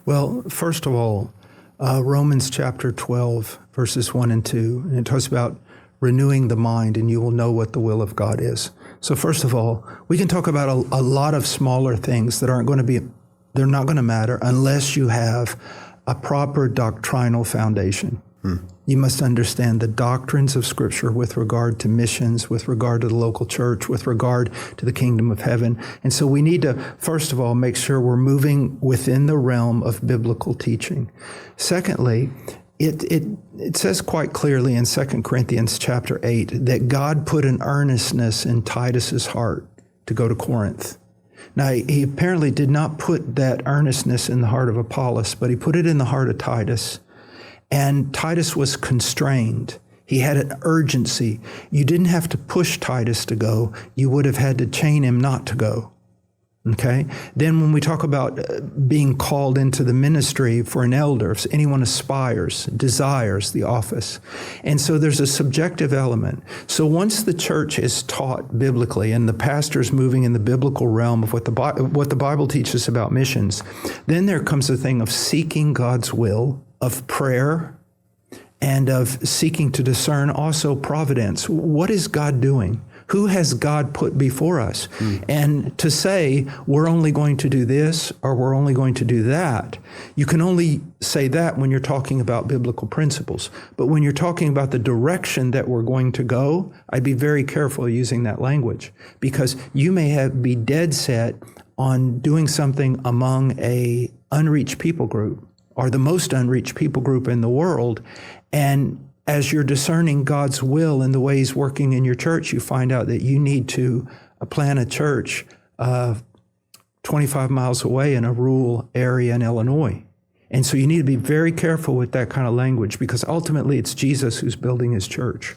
Well, first of all, Romans chapter 12, verses 1 and 2, and it talks about renewing the mind, and you will know what the will of God is. So first of all, we can talk about a lot of smaller things that they're not going to matter unless you have a proper doctrinal foundation. You must understand the doctrines of Scripture with regard to missions, with regard to the local church, with regard to the kingdom of heaven. And so we need to, first of all, make sure we're moving within the realm of biblical teaching. Secondly, it says quite clearly in 2 Corinthians chapter 8 that God put an earnestness in Titus's heart to go to Corinth. Now, he apparently did not put that earnestness in the heart of Apollos, but he put it in the heart of Titus. And Titus was constrained. He had an urgency. You didn't have to push Titus to go. You would have had to chain him not to go. Okay? Then when we talk about being called into the ministry for an elder, if anyone aspires, desires the office. And so there's a subjective element. So once the church is taught biblically and the pastor's moving in the biblical realm of what the Bible teaches about missions, then there comes a thing of seeking God's will, of prayer, and of seeking to discern also providence. What is God doing? Who has God put before us? And to say, we're only going to do this or we're only going to do that, you can only say that when you're talking about biblical principles. But when you're talking about the direction that we're going to go, I'd be very careful using that language, because you may be dead set on doing something among a unreached people group, or the most unreached people group in the world. And as you're discerning God's will in the way He's working in your church, you find out that you need to plant a church 25 miles away in a rural area in Illinois. And so you need to be very careful with that kind of language, because ultimately it's Jesus who's building His church.